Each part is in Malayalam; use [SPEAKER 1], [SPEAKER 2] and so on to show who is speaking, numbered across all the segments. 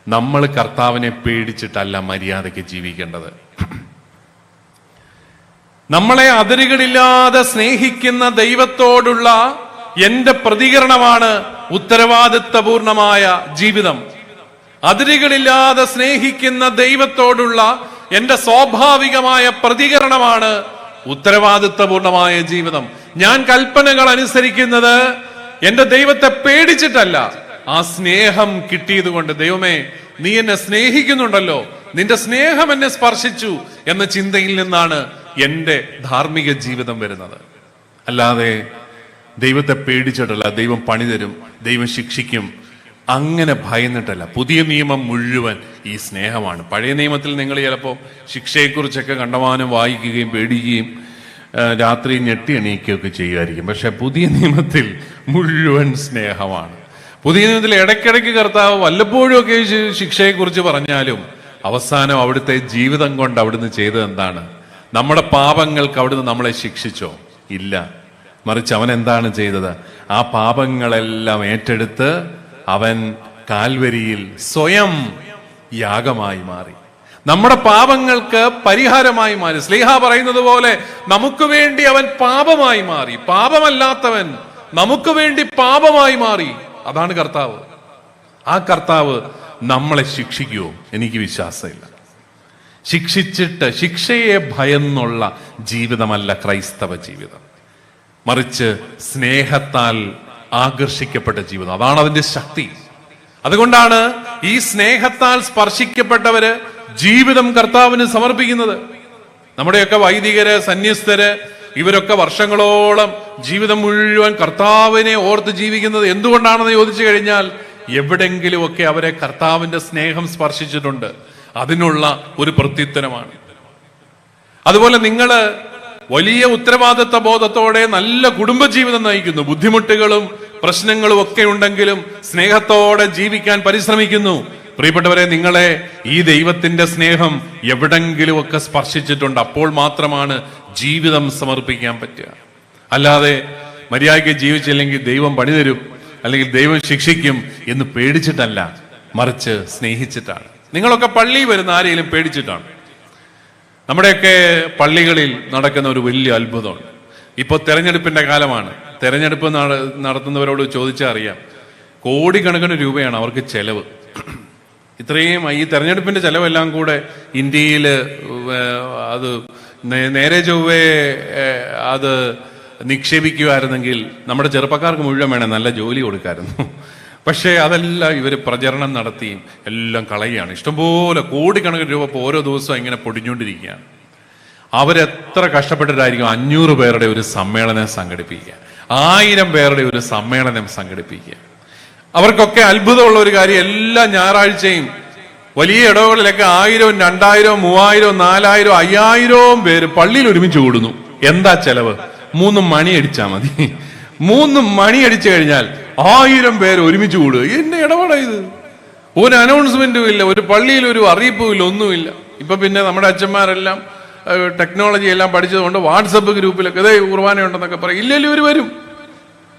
[SPEAKER 1] നമ്മൾ കർത്താവിനെ പേടിച്ചിട്ടല്ല മര്യാദയ്ക്ക് ജീവിക്കേണ്ടത്. നമ്മളെ അതിരുകളില്ലാതെ സ്നേഹിക്കുന്ന ദൈവത്തോടുള്ള എന്റെ പ്രതികരണമാണ് ഉത്തരവാദിത്വപൂർണമായ ജീവിതം. അതിരുകളില്ലാതെ സ്നേഹിക്കുന്ന ദൈവത്തോടുള്ള എന്റെ സ്വാഭാവികമായ പ്രതികരണമാണ് ഉത്തരവാദിത്വപൂർണമായ ജീവിതം. ഞാൻ കൽപ്പനകൾ അനുസരിക്കുന്നത് എന്റെ ദൈവത്തെ പേടിച്ചിട്ടല്ല, ആ സ്നേഹം കിട്ടിയത് കൊണ്ട്. ദൈവമേ, നീ എന്നെ സ്നേഹിക്കുന്നുണ്ടല്ലോ, നിന്റെ സ്നേഹം എന്നെ സ്പർശിച്ചു എന്ന ചിന്തയിൽ നിന്നാണ് എന്റെ ധാർമ്മിക ജീവിതം വരുന്നത്. അല്ലാതെ ദൈവത്തെ പേടിച്ചിട്ടല്ല. ദൈവം പണി തരും, ദൈവം ശിക്ഷിക്കും, അങ്ങനെ ഭയന്നിട്ടല്ല. പുതിയ നിയമം മുഴുവൻ ഈ സ്നേഹമാണ്. പഴയ നിയമത്തിൽ നിങ്ങൾ ചിലപ്പോൾ ശിക്ഷയെക്കുറിച്ചൊക്കെ കണ്ടമാനം വായിക്കുകയും പേടിക്കുകയും രാത്രി ഞെട്ടി എണീക്കുകയൊക്കെ ചെയ്യുമായിരിക്കും. പക്ഷെ പുതിയ നിയമത്തിൽ മുഴുവൻ സ്നേഹമാണ്. പുതിയ നിയമത്തിൽ ഇടയ്ക്കിടയ്ക്ക് കർത്താവ് വല്ലപ്പോഴും ഒക്കെ ശിക്ഷയെക്കുറിച്ച് പറഞ്ഞാലും അവസാനം അവിടുത്തെ ജീവിതം കൊണ്ട് അവിടുന്ന് ചെയ്തത് എന്താണ്? നമ്മുടെ പാപങ്ങൾക്ക് അവിടുന്ന് നമ്മളെ ശിക്ഷിച്ചോ? ഇല്ല. മറിച്ച് അവൻ എന്താണ് ചെയ്തത്? ആ പാപങ്ങളെല്ലാം ഏറ്റെടുത്ത് അവൻ കാൽവരിയിൽ സ്വയം യാഗമായി മാറി, നമ്മുടെ പാപങ്ങൾക്ക് പരിഹാരമായി മാറി. സ്ലീഹ പറയുന്നത് പോലെ നമുക്ക് വേണ്ടി അവൻ പാപമായി മാറി. പാപമല്ലാത്തവൻ നമുക്ക് വേണ്ടി പാപമായി മാറി. അതാണ് കർത്താവ്. ആ കർത്താവ് നമ്മളെ ശിക്ഷിക്കുമോ? എനിക്ക് വിശ്വാസമില്ല. ശിക്ഷിച്ചിട്ട് ശിക്ഷയെ ഭയന്നുള്ള ജീവിതമല്ല ക്രൈസ്തവ ജീവിതം, മറിച്ച് സ്നേഹത്താൽ ആകർഷിക്കപ്പെട്ട ജീവിതം. അതാണ് അതിന്റെ ശക്തി. അതുകൊണ്ടാണ് ഈ സ്നേഹത്താൽ സ്പർശിക്കപ്പെട്ടവര് ജീവിതം കർത്താവിന് സമർപ്പിക്കുന്നത്. നമ്മുടെയൊക്കെ വൈദികര്, സന്യസ്തര്, ഇവരൊക്കെ വർഷങ്ങളോളം ജീവിതം മുഴുവൻ കർത്താവിനെ ഓർത്ത് ജീവിക്കുന്നത് എന്തുകൊണ്ടാണെന്ന് ചോദിച്ചു കഴിഞ്ഞാൽ എവിടെങ്കിലുമൊക്കെ അവരെ കർത്താവിന്റെ സ്നേഹം സ്പർശിച്ചിട്ടുണ്ട്. അതിനുള്ള ഒരു പ്രത്യുത്തരമാണ്. അതുപോലെ നിങ്ങള് വലിയ ഉത്തരവാദിത്വ ബോധത്തോടെ നല്ല കുടുംബജീവിതം നയിക്കുന്നു. ബുദ്ധിമുട്ടുകളും പ്രശ്നങ്ങളും ഒക്കെ ഉണ്ടെങ്കിലും സ്നേഹത്തോടെ ജീവിക്കാൻ പരിശ്രമിക്കുന്നു. പ്രിയപ്പെട്ടവരെ, നിങ്ങളെ ഈ ദൈവത്തിന്റെ സ്നേഹം എവിടെങ്കിലും ഒക്കെ സ്പർശിച്ചിട്ടുണ്ട്. അപ്പോൾ മാത്രമാണ് ജീവിതം സമർപ്പിക്കാൻ പറ്റുക. അല്ലാതെ മര്യാദയ്ക്ക് ജീവിച്ചില്ലെങ്കിൽ ദൈവം പണി തരും, അല്ലെങ്കിൽ ദൈവം ശിക്ഷിക്കും എന്ന് പേടിച്ചിട്ടല്ല, മറിച്ച് സ്നേഹിച്ചിട്ടാണ്. നിങ്ങളൊക്കെ പള്ളിയിൽ വരുന്ന ആരെങ്കിലും പേടിച്ചിട്ടാണ്. നമ്മുടെയൊക്കെ പള്ളികളിൽ നടക്കുന്ന ഒരു വലിയ അത്ഭുതമുണ്ട്. ഇപ്പോൾ തെരഞ്ഞെടുപ്പിന്റെ കാലമാണ്. തെരഞ്ഞെടുപ്പ് നടത്തുന്നവരോട് ചോദിച്ചാൽ അറിയാം, കോടിക്കണക്കിന് രൂപയാണ് അവർക്ക് ചെലവ്. ഇത്രയും ഈ തെരഞ്ഞെടുപ്പിന്റെ ചെലവെല്ലാം കൂടെ ഇന്ത്യയിൽ അത് നേരെ ചൊവ്വേ അത് നിക്ഷേപിക്കുമായിരുന്നെങ്കിൽ നമ്മുടെ ചെറുപ്പക്കാർക്ക് മുഴുവൻ വേണം നല്ല ജോലി കൊടുക്കാമായിരുന്നു. പക്ഷേ അതെല്ലാം ഇവർ പ്രചരണം നടത്തിയും എല്ലാം കളയുകയാണ്. ഇഷ്ടംപോലെ കോടിക്കണക്കിന് രൂപ ഇപ്പോൾ ഓരോ ദിവസവും ഇങ്ങനെ പൊടിഞ്ഞുകൊണ്ടിരിക്കുകയാണ്. അവരെത്ര കഷ്ടപ്പെട്ടിട്ടായിരിക്കും 500 പേരുടെ ഒരു സമ്മേളനം സംഘടിപ്പിക്കുക, 1000 പേരുടെ ഒരു സമ്മേളനം സംഘടിപ്പിക്കുക. അവർക്കൊക്കെ അത്ഭുതമുള്ള ഒരു കാര്യം, എല്ലാ ഞായറാഴ്ചയും വലിയ ഇടവകളിലൊക്കെ 1000, 2000, 3000, 4000, 5000 പേര് പള്ളിയിൽ ഒരുമിച്ച് കൂടുന്നു. എന്താ ചെലവ്? 3 മണി അടിച്ചാൽ മതി. 3 മണി അടിച്ചു കഴിഞ്ഞാൽ 1000 പേര് ഒരുമിച്ച് കൂടുക. എന്നെ ഇടപെട ഇത്? ഒരു അനൗൺസ്മെന്റും ഇല്ല, ഒരു പള്ളിയിൽ ഒരു അറിയിപ്പും ഇല്ല, ഒന്നുമില്ല. ഇപ്പൊ പിന്നെ നമ്മുടെ അച്ഛന്മാരെല്ലാം ടെക്നോളജി എല്ലാം പഠിച്ചത് കൊണ്ട് വാട്സപ്പ് ഗ്രൂപ്പിലൊക്കെ ഇതേ കുർബാനയുണ്ടെന്നൊക്കെ പറയും. ഇല്ലല്ലോ ഇവർ വരും.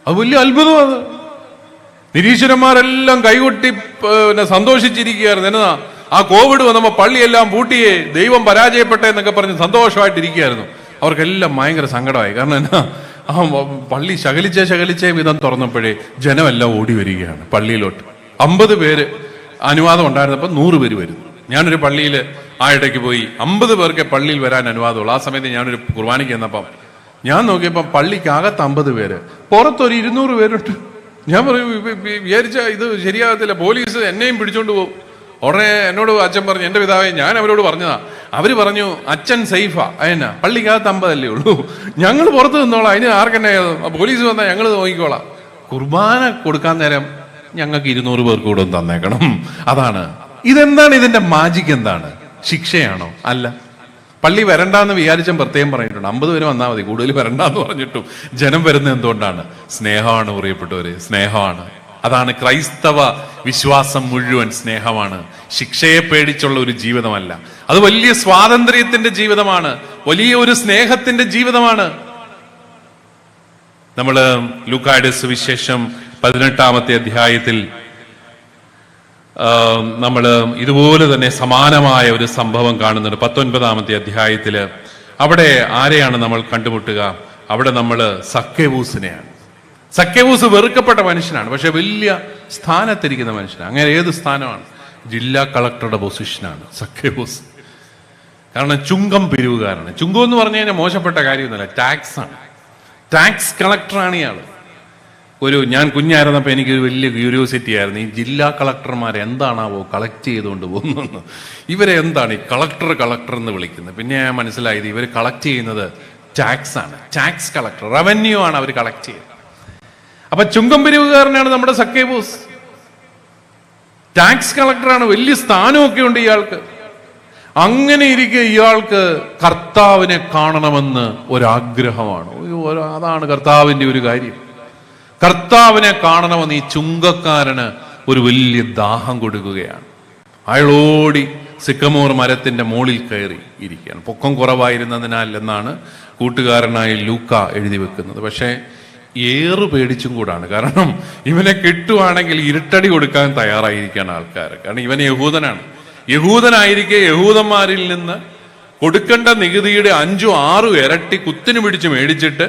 [SPEAKER 1] അത് വലിയ അത്ഭുതമാണ്. നിരീശ്വരന്മാരെല്ലാം കൈകൊട്ടി സന്തോഷിച്ചിരിക്കുകയായിരുന്നു. എന്നതാ, ആ കോവിഡ് വന്നപ്പോ പള്ളിയെല്ലാം പൂട്ടിയേ, ദൈവം പരാജയപ്പെട്ടെ എന്നൊക്കെ പറഞ്ഞ് സന്തോഷമായിട്ടിരിക്കുകയായിരുന്നു. അവർക്കെല്ലാം ഭയങ്കര സങ്കടമായി. കാരണം എന്നാ, ആ പള്ളി ശകലിച്ചേ വിധം തുറന്നപ്പോഴേ ജനമെല്ലാം ഓടി വരികയാണ് പള്ളിയിലോട്ട്. 50 പേര് അനുവാദം ഉണ്ടായിരുന്നപ്പോൾ 100 പേര് വരുന്നു. ഞാനൊരു പള്ളിയിൽ ആ ഇടയ്ക്ക് പോയി 50 പേർക്ക് പള്ളിയിൽ വരാൻ അനുവാദമുള്ളൂ. ആ സമയത്ത് ഞാനൊരു കുർബാനയ്ക്ക് ചെന്നപ്പം ഞാൻ നോക്കിയപ്പോൾ പള്ളിക്കകത്ത് 50 പേര്, പുറത്തൊരു 200 പേരുണ്ട്. ഞാൻ പറയും, വിചാരിച്ച ഇത് ശരിയാകത്തില്ല, പോലീസ് എന്നെയും പിടിച്ചോണ്ട് പോകും. ഉടനെ എന്നോട് അച്ഛൻ പറഞ്ഞു, എന്റെ പിതാവേ, ഞാൻ അവരോട് പറഞ്ഞതാ. അവര് പറഞ്ഞു, അച്ഛൻ സേഫാ, അതിനാ പള്ളിക്കകത്ത് 50 അല്ലേ ഉള്ളൂ, ഞങ്ങൾ പുറത്ത് നിന്നോളാം, അതിന് ആർക്കെന്നെ പോലീസ് വന്നാൽ ഞങ്ങൾ നോക്കിക്കോളാം. കുർബാന കൊടുക്കാൻ നേരം ഞങ്ങൾക്ക് 200 പേർക്ക് കൂടെ ഒന്ന് തന്നേക്കണം. അതാണ്. ഇതെന്താണ് ഇതിന്റെ മാജിക്? എന്താണ്? ശിക്ഷയാണോ? അല്ല. പള്ളി വരണ്ടെന്ന് വിചാരിച്ചും പ്രത്യേകം പറഞ്ഞിട്ടുണ്ട്. 50 പേര് വന്നാൽ മതി, കൂടുതൽ വരണ്ടെന്ന് പറഞ്ഞിട്ടും ജനം വരുന്നത് എന്തുകൊണ്ടാണ്? സ്നേഹമാണ്. പ്രിയപ്പെട്ടവര്, സ്നേഹമാണ്. അതാണ് ക്രൈസ്തവ വിശ്വാസം മുഴുവൻ. സ്നേഹമാണ്. ശിക്ഷയെ പേടിച്ചുള്ള ഒരു ജീവിതമല്ല. അത് വലിയ സ്വാതന്ത്ര്യത്തിന്റെ ജീവിതമാണ്, വലിയ ഒരു സ്നേഹത്തിന്റെ ജീവിതമാണ്. നമ്മള് ലൂക്കായുടെ സുവിശേഷം 18-ാമത്തെ അധ്യായത്തിൽ നമ്മൾ ഇതുപോലെ തന്നെ സമാനമായ ഒരു സംഭവം കാണുന്നുണ്ട് 19-ാമത്തെ അധ്യായത്തില്. അവിടെ ആരെയാണ് നമ്മൾ കണ്ടുമുട്ടുക? അവിടെ നമ്മൾ സക്കേവൂസിനെയാണ്. സക്കേവൂസ് വെറുക്കപ്പെട്ട മനുഷ്യനാണ്, പക്ഷെ വലിയ സ്ഥാനത്തിരിക്കുന്ന മനുഷ്യനാണ്. അങ്ങനെ ഏത് സ്ഥാനമാണ്? ജില്ലാ കളക്ടറുടെ പൊസിഷനാണ് സക്കേവൂസ്. കാരണം ചുങ്കം പിരിവുകാരാണ്. ചുങ്കം എന്ന് പറഞ്ഞു കഴിഞ്ഞാൽ മോശപ്പെട്ട കാര്യമൊന്നുമല്ല, ടാക്സ് ആണ്. ടാക്സ് കളക്ടറാണ് ഇയാൾ. ഞാൻ കുഞ്ഞായിരുന്നപ്പോൾ എനിക്കൊരു വലിയ ക്യൂരിയോസിറ്റി ആയിരുന്നു, ഈ ജില്ലാ കളക്ടർമാർ എന്താണാവോ കളക്ട് ചെയ്തുകൊണ്ട് പോകുന്നത്, ഇവരെ എന്താണ് ഈ കളക്ടർ എന്ന് വിളിക്കുന്നത്? പിന്നെ ഞാൻ മനസ്സിലായത് ഇവർ കളക്ട് ചെയ്യുന്നത് ടാക്സ് ആണ്. ടാക്സ് കളക്ടർ, റവന്യൂ ആണ് അവർ കളക്ട് ചെയ്യുന്നത്. അപ്പൊ ചുങ്കം പിരിവുകാരനാണ് നമ്മുടെ സക്കേവൂസ്. ടാക്സ് കളക്ടറാണ്, വലിയ സ്ഥാനമൊക്കെ ഉണ്ട് ഇയാൾക്ക്. അങ്ങനെ ഇരിക്കെ ഇയാൾക്ക് കർത്താവിനെ കാണണമെന്ന് ഒരാഗ്രഹമാണ്. അതാണ് കർത്താവിന്റെ ഒരു കാര്യം. കർത്താവിനെ കാണണമെന്ന് ഈ ചുങ്കക്കാരന് ഒരു വലിയ ദാഹം കൊടുക്കുകയാണ്. അയാളോടി സിക്കമോർ മരത്തിന്റെ മുകളിൽ കയറി ഇരിക്കുകയാണ്. പൊക്കം കുറവായിരുന്നതിനാൽ എന്നാണ് കൂട്ടുകാരനായ ലൂക്ക എഴുതി വെക്കുന്നത്. പക്ഷേ ഏറ് പേടിച്ചും കൂടാണ്. കാരണം ഇവനെ കിട്ടുവാണെങ്കിൽ ഇരുട്ടടി കൊടുക്കാൻ തയ്യാറായിരിക്കുകയാണ് ആൾക്കാർ. കാരണം ഇവൻ യഹൂദനായിരിക്കെ യഹൂദന്മാരിൽ നിന്ന് കൊടുക്കേണ്ട നികുതിയുടെ 5-6 ഇരട്ടി കുത്തിന് പിടിച്ച് മേടിച്ചിട്ട്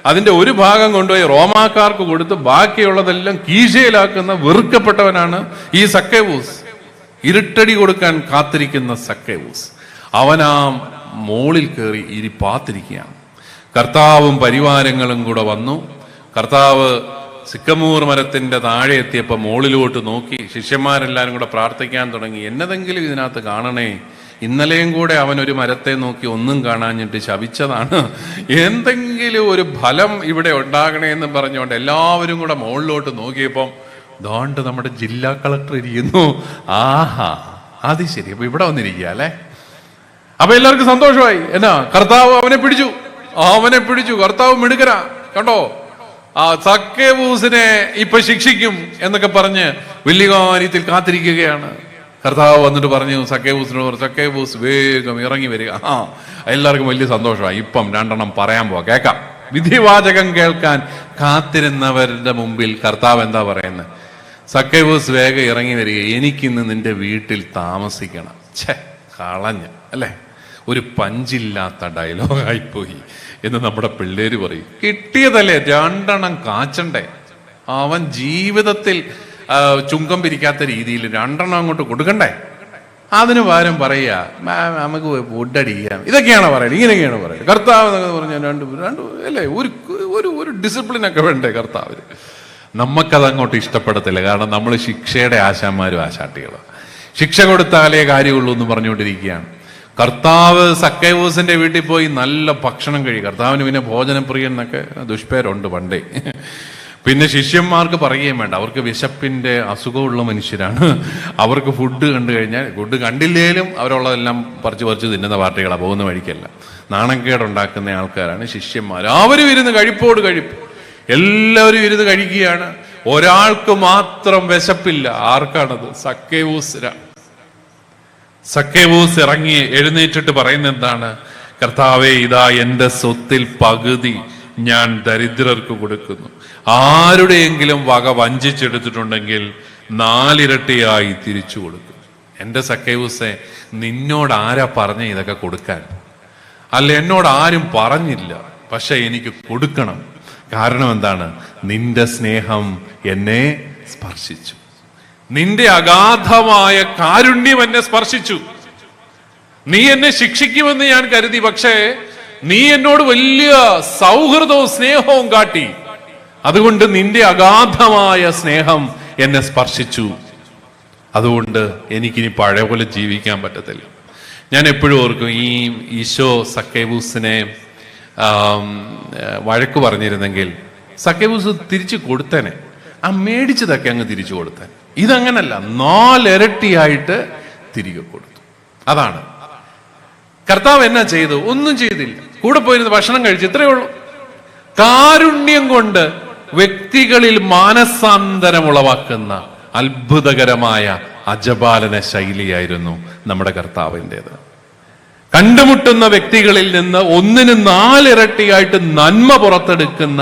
[SPEAKER 1] അതിന്റെ ഒരു ഭാഗം കൊണ്ടുപോയി റോമാക്കാർക്ക് കൊടുത്ത് ബാക്കിയുള്ളതെല്ലാം കീശയിലാക്കുന്ന വെറുക്കപ്പെട്ടവനാണ് ഈ സക്കേവൂസ്. ഇരുട്ടടി കൊടുക്കാൻ കാത്തിരിക്കുന്ന സക്കേവൂസ് അവനാ മോളിൽ കയറി ഇരിപ്പാത്തിരിക്കുകയാണ്. കർത്താവും പരിവാരങ്ങളും കൂടെ വന്നു. കർത്താവ് സിക്കമൂർ മരത്തിന്റെ താഴെ എത്തിയപ്പോൾ മോളിലോട്ട് നോക്കി. ശിഷ്യന്മാരെല്ലാരും കൂടെ പ്രാർത്ഥിക്കാൻ തുടങ്ങി, എന്നതെങ്കിലും ഇതിനകത്ത് കാണണേ. ഇന്നലെയും കൂടെ അവനൊരു മരത്തെ നോക്കി ഒന്നും കാണാഞ്ഞിട്ട് ശപിച്ചതാണ്, എന്തെങ്കിലും ഒരു ഫലം ഇവിടെ ഉണ്ടാകണേ എന്ന് പറഞ്ഞുകൊണ്ട് എല്ലാവരും കൂടെ മുകളിലോട്ട് നോക്കിയപ്പം ദോണ്ട് നമ്മുടെ ജില്ലാ കളക്ടർ ഇരിക്കുന്നു. ആഹാ, അത് ശരി, അപ്പൊ ഇവിടെ വന്നിരിക്കുക അല്ലെ. അപ്പൊ എല്ലാവർക്കും സന്തോഷമായി. എന്നാ, കർത്താവ് അവനെ പിടിച്ചു. കർത്താവ് മിടുക്കരാ, കണ്ടോ, ആ സക്കേവൂസിനെ ഇപ്പൊ ശിക്ഷിക്കും എന്നൊക്കെ പറഞ്ഞ് വലിയ കാര്യത്തിൽ കാത്തിരിക്കുകയാണ്. കർത്താവ് വന്നിട്ട് പറഞ്ഞു സക്കേവൂസിനോട് പറഞ്ഞു, സക്കേവൂസ് വേഗം ഇറങ്ങി വരിക. എല്ലാവർക്കും വലിയ സന്തോഷമായി. ഇപ്പം 2 പറയാൻ പോവാ, കേൾക്കാം. വിധിവാചകം കേൾക്കാൻ കാത്തിരുന്നവരുടെ മുമ്പിൽ കർത്താവ് എന്താ പറയുന്നത്? സക്കേവൂസ് വേഗം ഇറങ്ങി വരിക, എനിക്കിന്ന് നിന്റെ വീട്ടിൽ താമസിക്കണം. കളഞ്ഞ അല്ലേ, ഒരു പഞ്ചില്ലാത്ത ഡയലോഗായിപ്പോയി എന്ന് നമ്മുടെ പിള്ളേര് പറയും. കിട്ടിയതല്ലേ, 2 കാച്ചണ്ടേ. അവൻ ജീവിതത്തിൽ ചുങ്കം പിരിക്കാത്ത രീതിയിൽ 2 അങ്ങോട്ട് കൊടുക്കണ്ടേ. അതിന് പകരം പറയുക, നമുക്ക് ഫുഡടിക്കാം, ഇതൊക്കെയാണ് പറയുന്നത്, ഇങ്ങനെയൊക്കെയാണ് പറയുന്നത്. കർത്താവ് എന്നൊക്കെ പറഞ്ഞാൽ രണ്ട് അല്ലേ, ഒരു ഡിസിപ്ലിനൊക്കെ വേണ്ടേ കർത്താവിന്. നമുക്കത് അങ്ങോട്ട് ഇഷ്ടപ്പെടത്തില്ല. കാരണം നമ്മൾ ശിക്ഷയുടെ ആശാന്മാരും ആശാട്ടികളും. ശിക്ഷ കൊടുത്താലേ കാര്യമുള്ളൂ എന്ന് പറഞ്ഞുകൊണ്ടിരിക്കുകയാണ്. കർത്താവ് സക്കേവൂസിന്റെ വീട്ടിൽ പോയി നല്ല ഭക്ഷണം കഴിയും. കർത്താവിന് പിന്നെ ഭോജനപ്രിയൻ എന്നൊക്കെ ദുഷ്പേരുണ്ട് പണ്ടേ. പിന്നെ ശിഷ്യന്മാർക്ക് പറയുകയും വേണ്ട, അവർക്ക് വിശപ്പിന്റെ അസുഖമുള്ള മനുഷ്യരാണ്. അവർക്ക് ഫുഡ് കണ്ടു കഴിഞ്ഞാൽ, ഫുഡ് കണ്ടില്ലേലും അവരുള്ളതെല്ലാം പറിച്ച് തിന്നുന്ന പാർട്ടികളാണ്, പോകുന്ന വഴിക്കല്ല. നാണക്കേടുണ്ടാക്കുന്ന ആൾക്കാരാണ് ശിഷ്യന്മാർ. അവരും ഇരുന്ന് കഴിപ്പോട് കഴിപ്പ്, എല്ലാവരും ഇരുന്ന് കഴിക്കുകയാണ്. ഒരാൾക്ക് മാത്രം വിശപ്പില്ല. ആർക്കാണത്? സക്കേവൂസ് ഇറങ്ങി എഴുന്നേറ്റിട്ട് പറയുന്ന എന്താണ്? കർത്താവേ, ഇതാ എന്റെ സ്വത്തിൽ പകുതി ഞാൻ ദരിദ്രർക്ക് കൊടുക്കുന്നു. ആരുടെയെങ്കിലും വക വഞ്ചിച്ചെടുത്തിട്ടുണ്ടെങ്കിൽ 4 ഇരട്ടിയായി തിരിച്ചു കൊടുക്കും. എന്റെ സക്കേവൂസെ, നിന്നോട് ആരാ പറഞ്ഞ ഇതൊക്കെ കൊടുക്കാൻ? അല്ല, എന്നോട് ആരും പറഞ്ഞില്ല, പക്ഷെ എനിക്ക് കൊടുക്കണം. കാരണം എന്താണ്? നിന്റെ സ്നേഹം എന്നെ സ്പർശിച്ചു. നിന്റെ അഗാധമായ കാരുണ്യം എന്നെ സ്പർശിച്ചു. നീ എന്നെ ശിക്ഷിക്കുമെന്ന് ഞാൻ കരുതി, പക്ഷേ നീ എന്നോട് വലിയ സൗഹൃദവും സ്നേഹവും കാട്ടി. അതുകൊണ്ട് നിന്റെ അഗാധമായ സ്നേഹം എന്നെ സ്പർശിച്ചു. അതുകൊണ്ട് എനിക്കിനി പഴയ പോലെ ജീവിക്കാൻ പറ്റത്തില്ല. ഞാൻ എപ്പോഴും ഓർക്കും, ഈ ഈശോ സക്കേവൂസിനെ വഴക്ക് പറഞ്ഞിരുന്നെങ്കിൽ സക്കേവൂസ് തിരിച്ചു കൊടുത്തേനെ. ആ മേടിച്ചതൊക്കെ അങ്ങ് തിരിച്ചു കൊടുത്താൻ. ഇതങ്ങനല്ല, 4 ഇരട്ടിയായിട്ട് തിരികെ കൊടുത്തു. അതാണ് കർത്താവ്. എന്നാ ചെയ്തു? ഒന്നും ചെയ്തില്ല. കൂടെ പോയിരുന്ന് ഭക്ഷണം കഴിച്ചു, ഇത്രയേ ഉള്ളൂ. കാരുണ്യം കൊണ്ട് വ്യക്തികളിൽ മാനസാന്തരം ഉളവാക്കുന്ന അത്ഭുതകരമായ അജപാലന ശൈലിയായിരുന്നു നമ്മുടെ കർത്താവിൻ്റെത്. കണ്ടുമുട്ടുന്ന വ്യക്തികളിൽ നിന്ന് 1ന് 4 ഇരട്ടിയായിട്ട് നന്മ പുറത്തെടുക്കുന്ന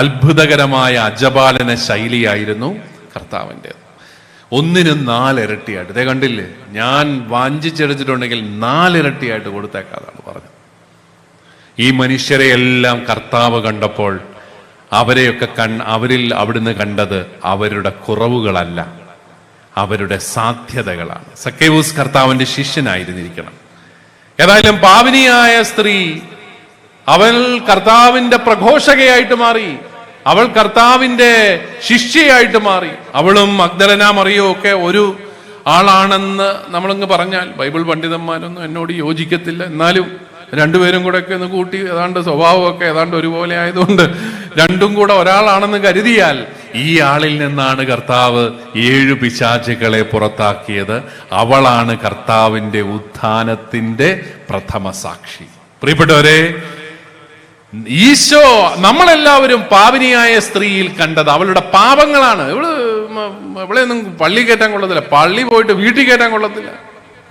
[SPEAKER 1] അത്ഭുതകരമായ അജപാലന ശൈലിയായിരുന്നു കർത്താവിൻ്റെത്. ഒന്നിന് 4 ഇരട്ടിയായിട്ട്. ഇതേ കണ്ടില്ലേ, ഞാൻ വാഞ്ചിച്ചെടുത്തിട്ടുണ്ടെങ്കിൽ 4 ഇരട്ടിയായിട്ട് കൊടുത്തേക്കാതാണ് പറഞ്ഞത്. ഈ മനുഷ്യരെ എല്ലാം കർത്താവ് കണ്ടപ്പോൾ അവരെയൊക്കെ അവരിൽ അവിടുന്ന് കണ്ടത് അവരുടെ കുറവുകളല്ല, അവരുടെ സാധ്യതകളാണ്. സക്കേവൂസ് കർത്താവിന്റെ ശിഷ്യനായിരുന്നിരിക്കണം. ഏതായാലും പാപിനിയായ സ്ത്രീ അവൾ കർത്താവിന്റെ പ്രഘോഷകയായിട്ട് മാറി, അവൾ കർത്താവിന്റെ ശിഷ്യയായിട്ട് മാറി. അവളും മഗ്ദലന മറിയവും ഒക്കെ ഒരു ആളാണെന്ന് നമ്മളങ്ങ് പറഞ്ഞാൽ ബൈബിൾ പണ്ഡിതന്മാരൊന്നും എന്നോട് യോജിക്കത്തില്ല. എന്നാലും രണ്ടുപേരും കൂടെ ഒക്കെ ഒന്ന് കൂട്ടി ഏതാണ്ട് സ്വഭാവമൊക്കെ ഏതാണ്ട് ഒരുപോലെ ആയതുകൊണ്ട് രണ്ടും കൂടെ ഒരാളാണെന്ന് കരുതിയാൽ ഈ ആളിൽ നിന്നാണ് കർത്താവ് 7 പിശാചുക്കളെ പുറത്താക്കിയത്. അവളാണ് കർത്താവിന്റെ ഉത്ഥാനത്തിന്റെ പ്രഥമ സാക്ഷി. പ്രിയപ്പെട്ടവരെ, ഈശോ നമ്മളെല്ലാവരും പാപിനിയായ സ്ത്രീയിൽ കണ്ടത് അവളുടെ പാപങ്ങളാണ്. ഇവളെയൊന്നും പള്ളി കയറ്റാൻ കൊള്ളത്തില്ല, പള്ളി പോയിട്ട് വീട്ടിൽ കയറ്റാൻ കൊള്ളത്തില്ല.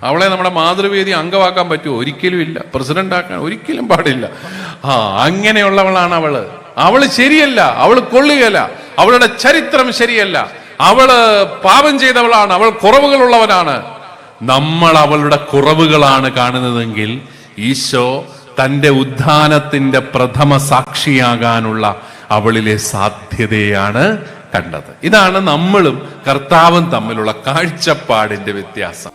[SPEAKER 1] അവളെ നമ്മുടെ മാതൃവേദി അംഗമാക്കാൻ പറ്റുമോ? ഒരിക്കലും ഇല്ല. പ്രസിഡന്റ് ആക്കാൻ ഒരിക്കലും പാടില്ല. അങ്ങനെയുള്ളവളാണ് അവള്. അവള് ശരിയല്ല, അവള് കൊള്ളുകയല്ല, അവളുടെ ചരിത്രം ശരിയല്ല, അവള് പാപം ചെയ്തവളാണ്, അവൾ കുറവുകളുള്ളവനാണ്. നമ്മൾ അവളുടെ കുറവുകളാണ് കാണുന്നതെങ്കിൽ ഈശോ തന്റെ ഉത്ഥാനത്തിന്റെ പ്രഥമ സാക്ഷിയാകാനുള്ള അവളിലെ സാധ്യതയാണ് കണ്ടത്. ഇതാണ് നമ്മളും കർത്താവും തമ്മിലുള്ള കാഴ്ചപ്പാടിന്റെ വ്യത്യാസം.